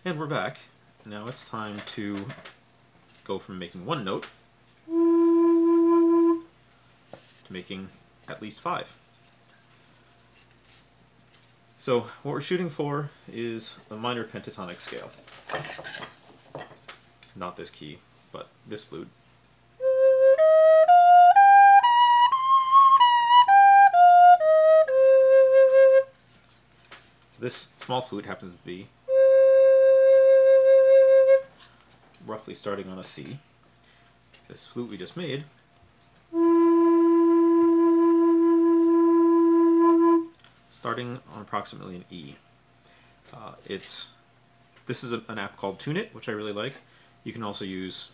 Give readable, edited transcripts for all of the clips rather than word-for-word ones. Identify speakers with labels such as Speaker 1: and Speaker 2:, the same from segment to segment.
Speaker 1: And we're back. Now it's time to go from making one note to making at least 5. So what we're shooting for is a minor pentatonic scale. Not this key, but this flute. So this small flute happens to be roughly starting on a C. This flute we just made starting on approximately an E. This is an app called Tune It, which I really like. You can also use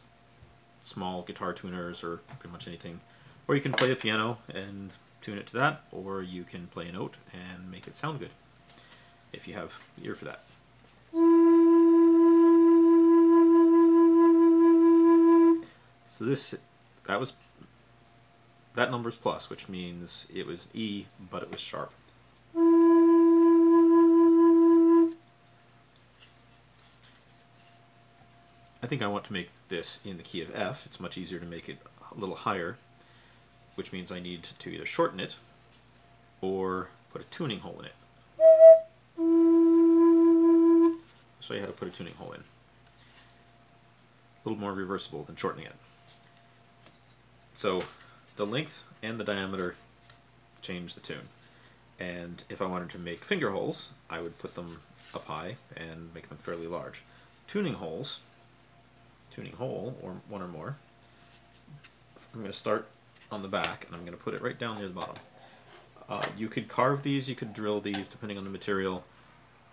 Speaker 1: small guitar tuners or pretty much anything. Or you can play a piano and tune it to that, or you can play a note and make it sound good, if you have the ear for that. So that number's plus, which means it was E, but it was sharp. I think I want to make this in the key of F. It's much easier to make it a little higher, which means I need to either shorten it or put a tuning hole in it. I'll show you how to put a tuning hole in. A little more reversible than shortening it. So the length and the diameter change the tune. And if I wanted to make finger holes, I would put them up high and make them fairly large. Tuning hole, or one or more, I'm going to start on the back and I'm going to put it right down near the bottom. You could carve these, you could drill these depending on the material.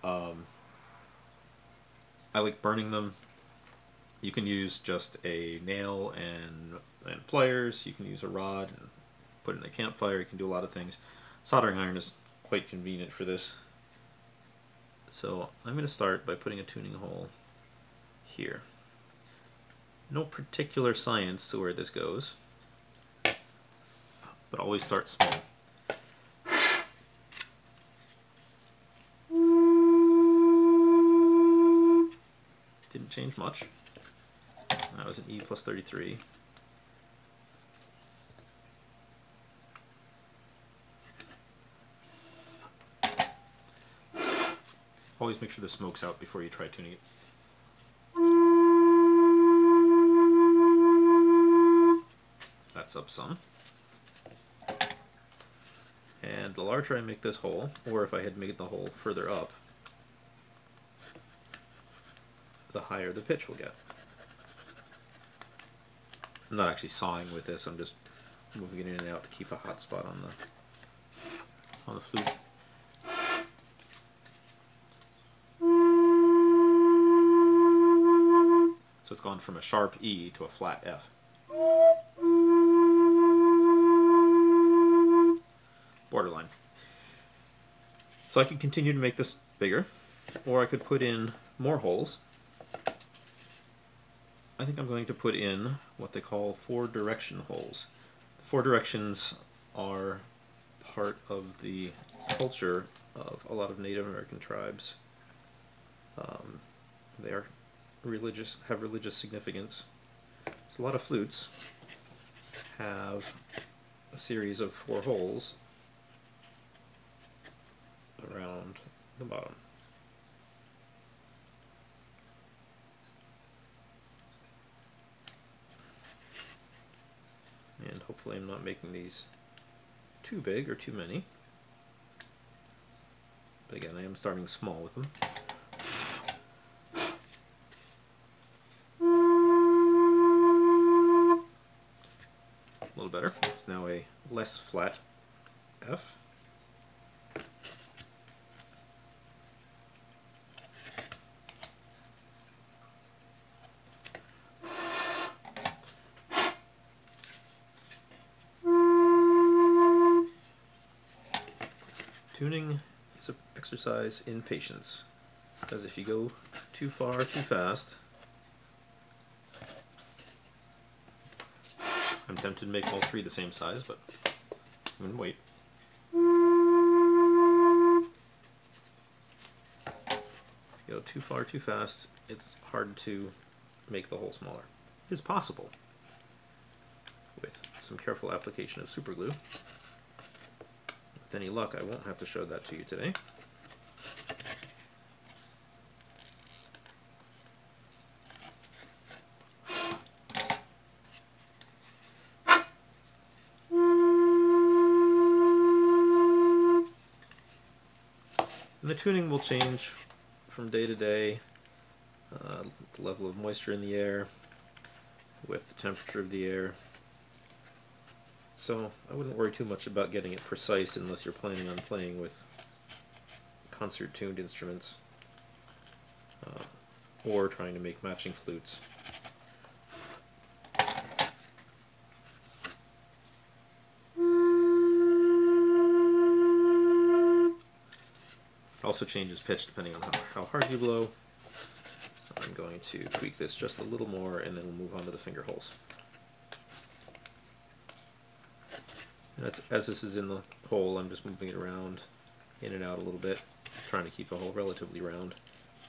Speaker 1: I like burning them. You can use just a nail and pliers. You can use a rod and put it in a campfire. You can do a lot of things. Soldering iron is quite convenient for this. So I'm going to start by putting a tuning hole here. No particular science to where this goes, but always start small. Didn't change much. That was an E plus 33. Always make sure the smoke's out before you try tuning it. That's up some. And the larger I make this hole, or if I had made the hole further up, the higher the pitch will get. I'm not actually sawing with this, I'm just moving it in and out to keep a hot spot on the flute. So it's gone from a sharp E to a flat F. Borderline. So I could continue to make this bigger, or I could put in more holes. I think I'm going to put in what they call 4-direction holes. The 4 directions are part of the culture of a lot of Native American tribes. They are religious, have religious significance. So a lot of flutes have a series of 4 holes around the bottom. And hopefully I'm not making these too big or too many. But again, I am starting small with them. A little better. It's now a less flat F. Tuning is an exercise in patience, because if you go too far, too fast, I'm tempted to make all 3 the same size, but I'm going to wait. Get go too far too fast, it's hard to make the hole smaller. It is possible with some careful application of super glue. With any luck, I won't have to show that to you today. And the tuning will change from day to day, the level of moisture in the air, with the temperature of the air. So I wouldn't worry too much about getting it precise unless you're planning on playing with concert-tuned instruments or trying to make matching flutes. It also changes pitch depending on how hard you blow. I'm going to tweak this just a little more and then we'll move on to the finger holes. And as this is in the hole, I'm just moving it around, in and out a little bit, trying to keep the hole relatively round.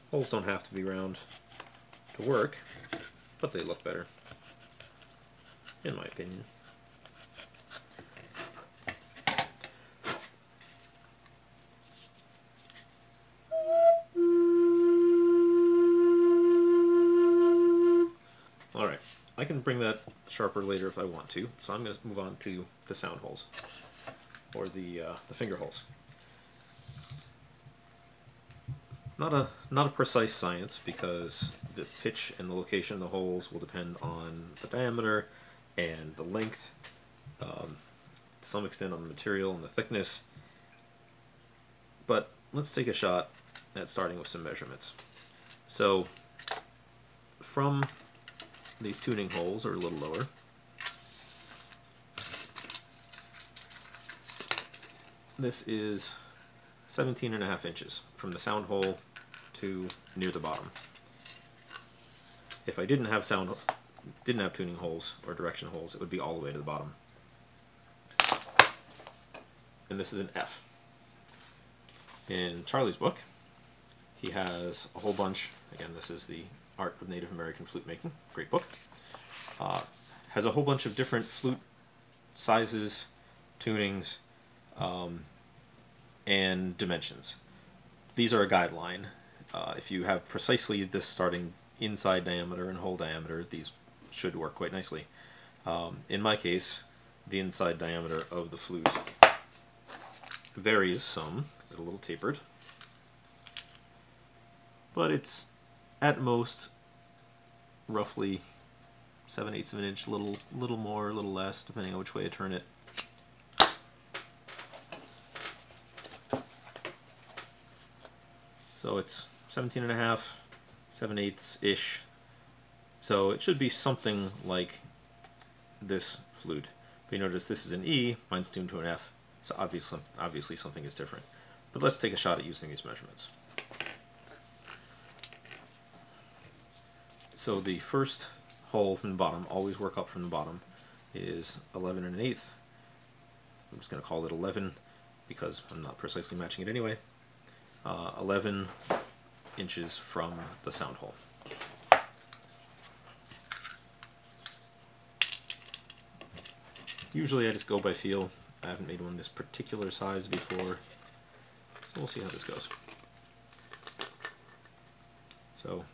Speaker 1: Holes don't have to be round to work, but they look better, in my opinion. Alright, I can bring that sharper later if I want to, so I'm going to move on to the sound holes, or the finger holes. Not a precise science, because the pitch and the location of the holes will depend on the diameter and the length, to some extent on the material and the thickness. But let's take a shot at starting with some measurements. So from these tuning holes are a little lower. This is 17.5 inches from the sound hole to near the bottom. If I didn't have tuning holes or direction holes, it would be all the way to the bottom. And this is an F. In Charlie's book, he has a whole bunch. Again, this is the Art of Native American Flute Making, great book. Has a whole bunch of different flute sizes, tunings, and dimensions. These are a guideline. If you have precisely this starting inside diameter and hole diameter, these should work quite nicely. In my case, the inside diameter of the flute varies some, because it's a little tapered, but it's at most roughly 7/8 of an inch, a little more, a little less, depending on which way I turn it. So it's 17.5, 7/8-ish. So it should be something like this flute. But you notice this is an E, mine's tuned to an F, so obviously something is different. But let's take a shot at using these measurements. So the first hole from the bottom, always work up from the bottom, is 11 1/8. I'm just going to call it 11 because I'm not precisely matching it anyway. 11 inches from the sound hole. Usually I just go by feel. I haven't made one this particular size before, so we'll see how this goes. So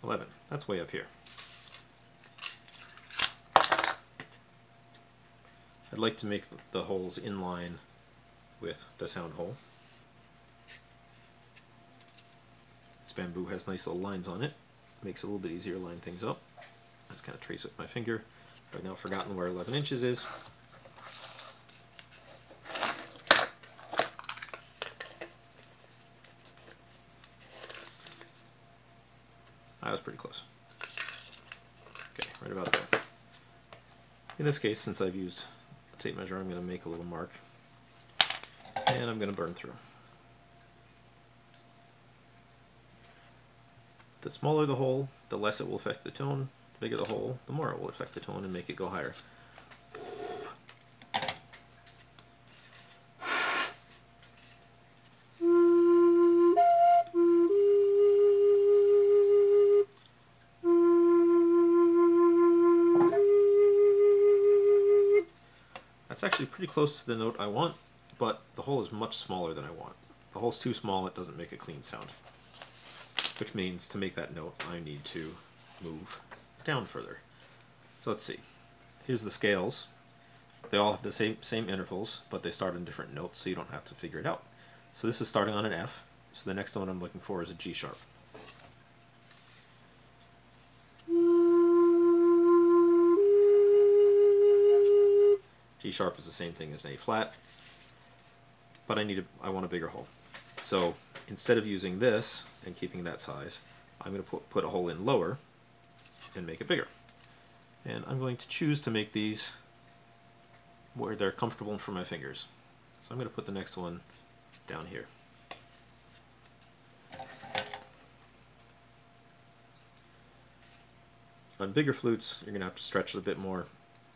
Speaker 1: 11, that's way up here. I'd like to make the holes in line with the sound hole. This bamboo has nice little lines on it. Makes it a little bit easier to line things up. I just kind of trace it with my finger. I've now forgotten where 11 inches is. I was pretty close. Okay, right about there. In this case, since I've used a tape measure, I'm going to make a little mark. And I'm going to burn through. The smaller the hole, the less it will affect the tone. The bigger the hole, the more it will affect the tone and make it go higher. That's actually pretty close to the note I want, but the hole is much smaller than I want. The hole's too small, it doesn't make a clean sound. Which means to make that note, I need to move down further. So let's see. Here's the scales. They all have the same intervals, but they start on different notes, so you don't have to figure it out. So this is starting on an F, so the next one I'm looking for is a G sharp. G sharp is the same thing as an A flat, but I want a bigger hole. So instead of using this and keeping that size, I'm going to put a hole in lower and make it bigger. And I'm going to choose to make these where they're comfortable for my fingers. So I'm going to put the next one down here. On bigger flutes, you're going to have to stretch it a bit more.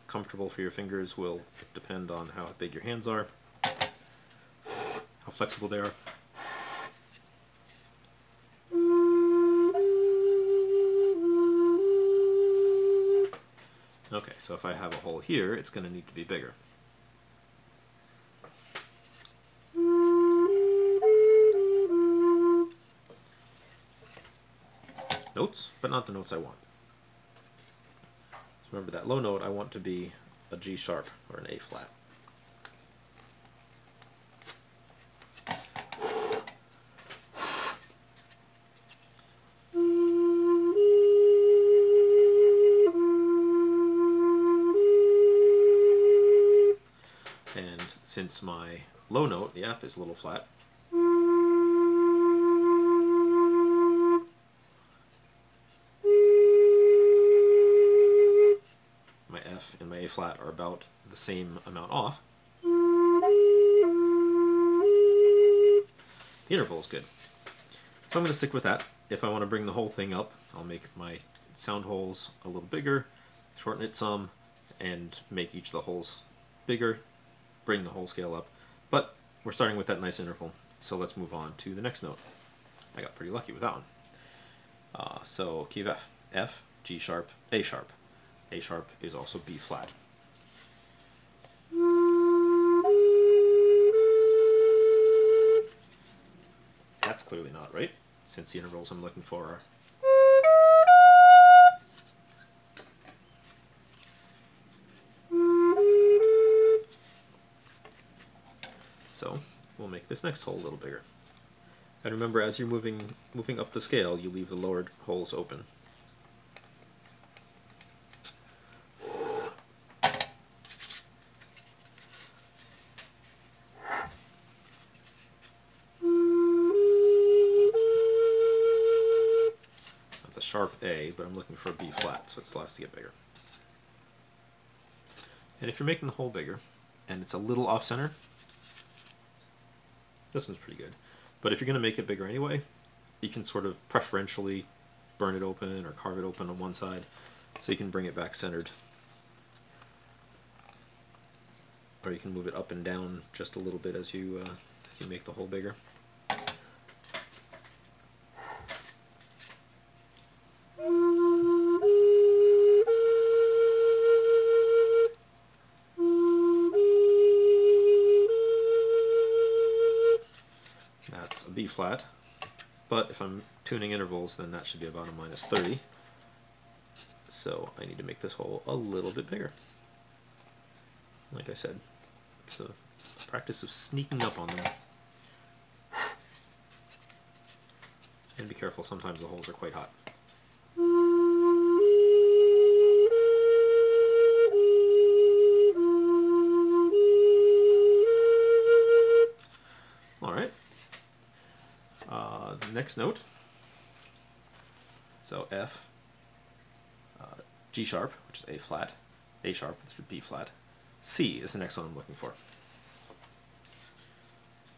Speaker 1: Comfortable for your fingers will depend on how big your hands are, how flexible they are. Okay, so if I have a hole here, it's going to need to be bigger. Notes, but not the notes I want. So remember that low note I want to be a G sharp or an A flat. And since my low note, the F, is a little flat, my F and my A flat are about the same amount off. The interval is good. So I'm going to stick with that. If I want to bring the whole thing up, I'll make my sound holes a little bigger, shorten it some, and make each of the holes bigger, bring the whole scale up. But we're starting with that nice interval, so let's move on to the next note. I got pretty lucky with that one. So key of F. F, G sharp, A sharp. A sharp is also B flat. That's clearly not right, since the intervals I'm looking for are so we'll make this next hole a little bigger. And remember, as you're moving up the scale, you leave the lowered holes open. That's a sharp A, but I'm looking for a B flat, so it's the last to get bigger. And if you're making the hole bigger, and it's a little off-center, this one's pretty good. But if you're going to make it bigger anyway, you can sort of preferentially burn it open or carve it open on one side, so you can bring it back centered. Or you can move it up and down just a little bit as you make the hole bigger. That's a B flat, but if I'm tuning intervals, then that should be about a -30. So I need to make this hole a little bit bigger. Like I said, it's a practice of sneaking up on them. And be careful, sometimes the holes are quite hot. Alright. The next note, so F, G sharp, which is A flat, A sharp, which is B flat, C is the next one I'm looking for.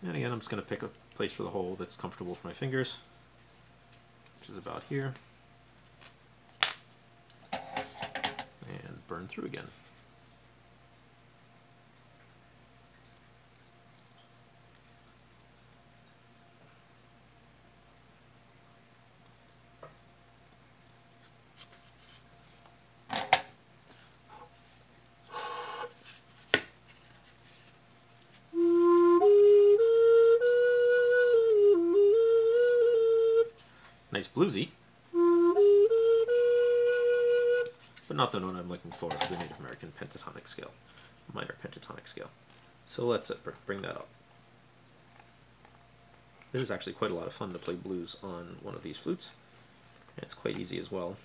Speaker 1: And again, I'm just going to pick a place for the hole that's comfortable for my fingers, which is about here, and burn through again. nice bluesy, but not the note I'm looking for the Native American pentatonic scale, minor pentatonic scale. So let's bring that up. This is actually quite a lot of fun to play blues on one of these flutes. And it's quite easy as well.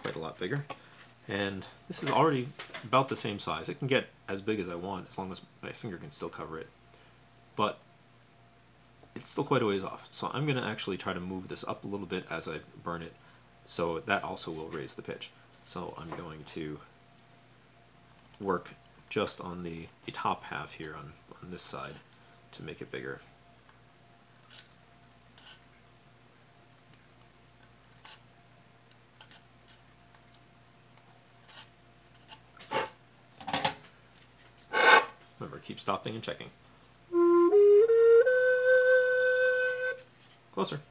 Speaker 1: Quite a lot bigger. And this is already about the same size. It can get as big as I want as long as my finger can still cover it. But it's still quite a ways off. So I'm going to actually try to move this up a little bit as I burn it, so that also will raise the pitch. So I'm going to work just on the top half here on this side to make it bigger. Remember, keep stopping and checking. Closer.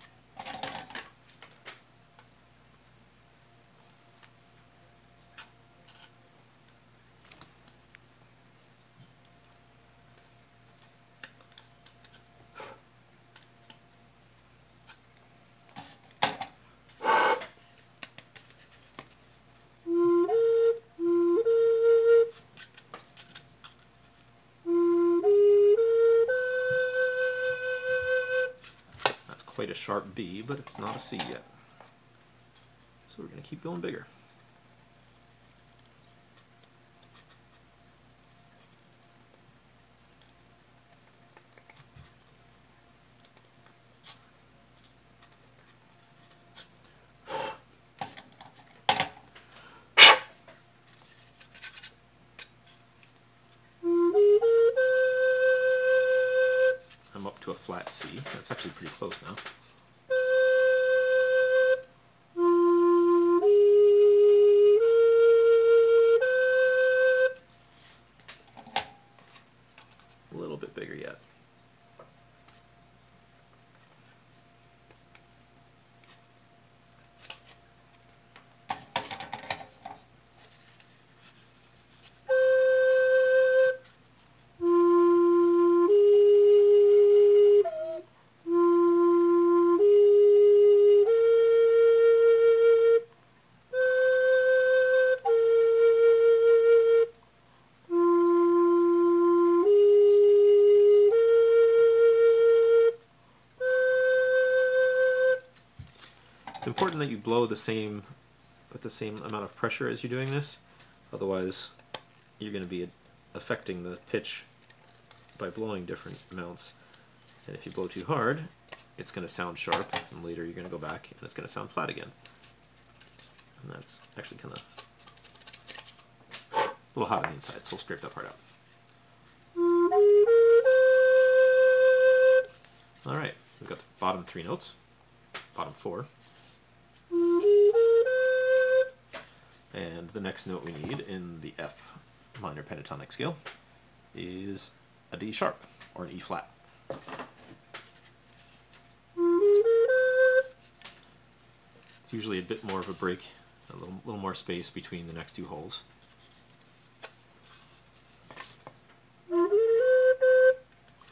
Speaker 1: Quite a sharp B, but it's not a C yet. So we're going to keep going bigger. I'm up to a flat C. That's actually pretty close now. A little bit bigger yet. It's important that you blow with the same amount of pressure as you're doing this, otherwise you're going to be affecting the pitch by blowing different amounts. And if you blow too hard, it's going to sound sharp, and later you're going to go back and it's going to sound flat again. And that's actually kind of a little hot on the inside, so we'll scrape that part out. Alright, we've got the bottom 3 notes, bottom 4. And the next note we need in the F minor pentatonic scale is a D sharp, or an E flat. It's usually a bit more of a break, a little more space between the next 2 holes. So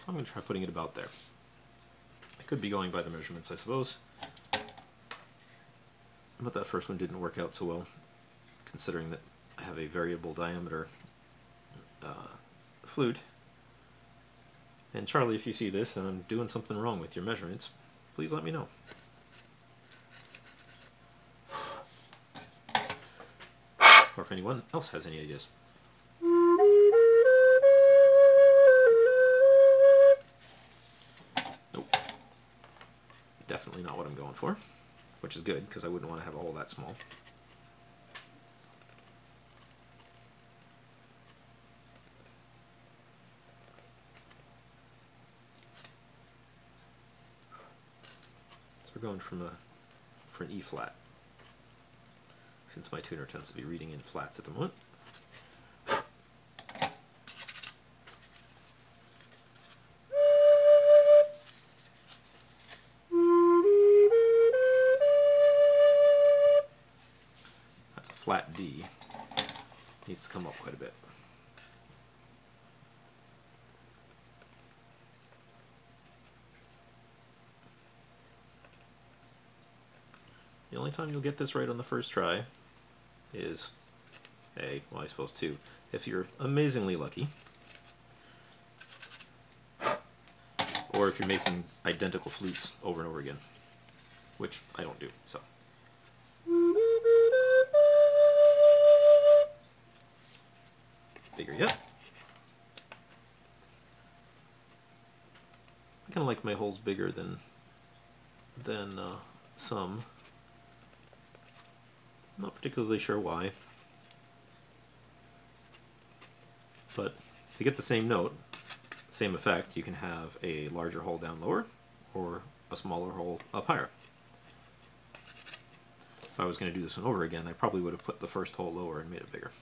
Speaker 1: I'm going to try putting it about there. I could be going by the measurements, I suppose. But that first one didn't work out so well, considering that I have a variable diameter flute. And Charlie, if you see this and I'm doing something wrong with your measurements, please let me know. Or if anyone else has any ideas. Nope. Definitely not what I'm going for. Which is good, because I wouldn't want to have a hole that small. So we're going for an E flat, since my tuner tends to be reading in flats at the moment. flat D needs to come up quite a bit. The only time you'll get this right on the first try is A, well I suppose 2, if you're amazingly lucky, or if you're making identical flutes over and over again, which I don't do, so. Bigger yet. I kind of like my holes bigger than some. Not particularly sure why, but to get the same note, same effect, you can have a larger hole down lower or a smaller hole up higher. If I was going to do this one over again, I probably would have put the first hole lower and made it bigger.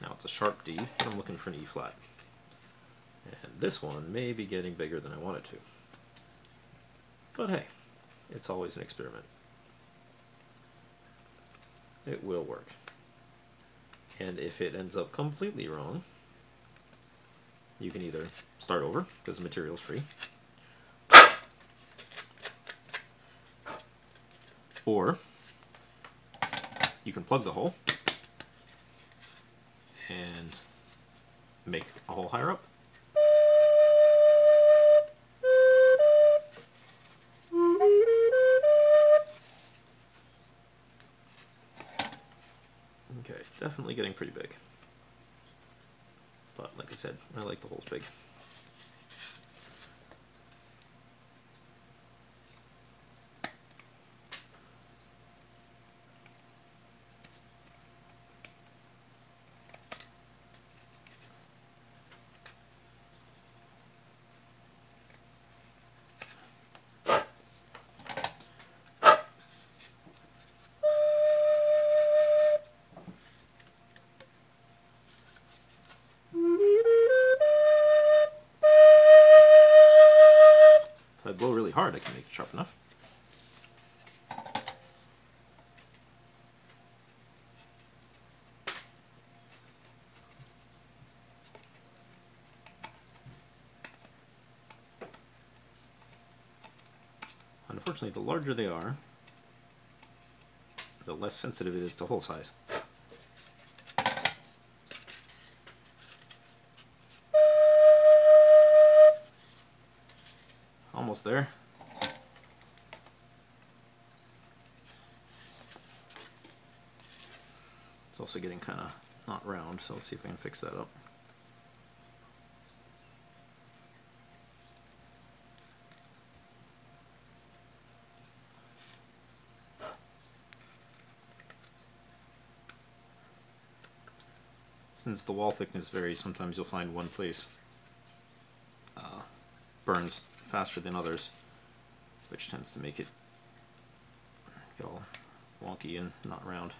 Speaker 1: Now it's a sharp D, but I'm looking for an E flat. And this one may be getting bigger than I want it to. But hey, it's always an experiment. It will work. And if it ends up completely wrong, you can either start over, because the material's free, or you can plug the hole and make a hole higher up. Okay, definitely getting pretty big. But like I said, I like the holes big. If I blow really hard, I can make it sharp enough. Unfortunately, the larger they are, the less sensitive it is to hole size. Almost there. It's also getting kind of not round, so let's see if I can fix that up. Since the wall thickness varies, sometimes you'll find one place burns faster than others, which tends to make it get all wonky and not round.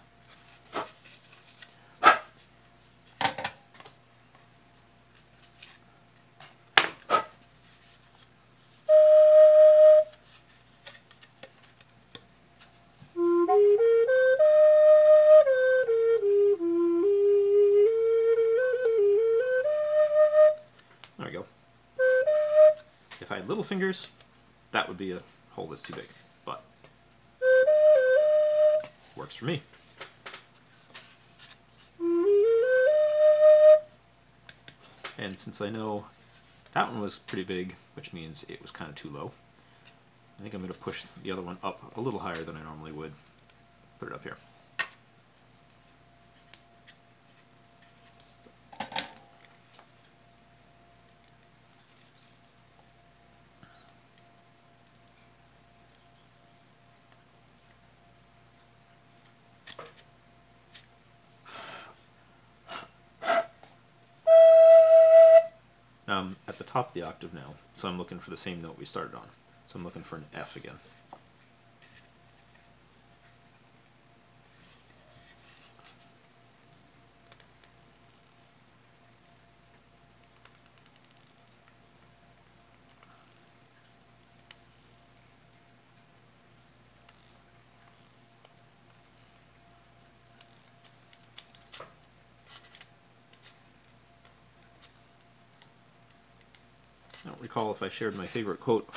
Speaker 1: There we go. If I had little fingers, that would be a hole that's too big, but works for me. And since I know that one was pretty big, which means it was kind of too low, I think I'm going to push the other one up a little higher than I normally would. Put it up here. At the top of the octave now, so I'm looking for the same note we started on. So I'm looking for an F again. don't recall if I shared my favorite quote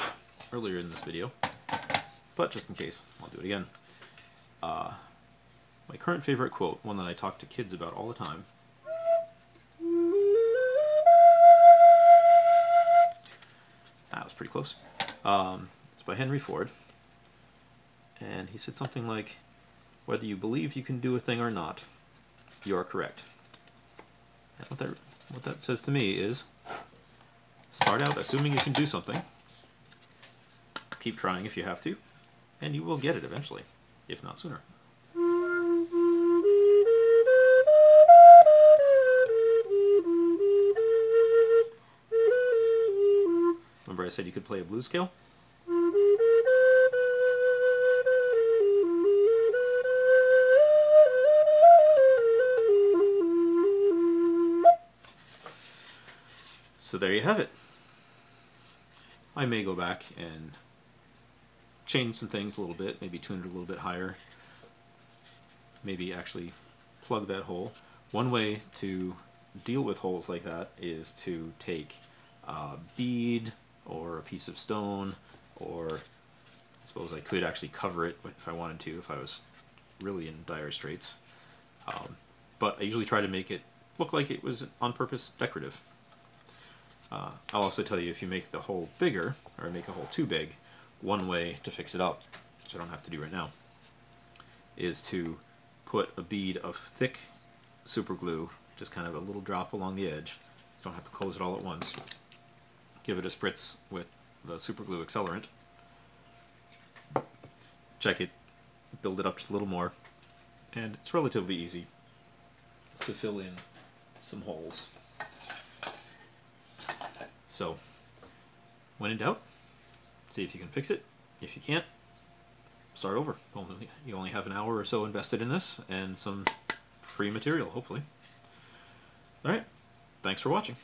Speaker 1: earlier in this video, but just in case, I'll do it again. My current favorite quote, one that I talk to kids about all the time, that was pretty close. It's by Henry Ford, and he said something like, "Whether you believe you can do a thing or not, you are correct." And what that says to me is, start out assuming you can do something, keep trying if you have to, and you will get it eventually, if not sooner. Remember I said you could play a blues scale? So there you have it. I may go back and change some things a little bit, maybe tune it a little bit higher, maybe actually plug that hole. One way to deal with holes like that is to take a bead or a piece of stone, or I suppose I could actually cover it if I wanted to, if I was really in dire straits. But I usually try to make it look like it was on purpose decorative. I'll also tell you, if you make the hole bigger, or make a hole too big, one way to fix it up, which I don't have to do right now, is to put a bead of thick super glue, just kind of a little drop along the edge. You don't have to close it all at once. Give it a spritz with the super glue accelerant. Check it, build it up just a little more, and it's relatively easy to fill in some holes. So, when in doubt, see if you can fix it. If you can't, start over. You only have an hour or so invested in this, and some free material, hopefully. Alright, thanks for watching.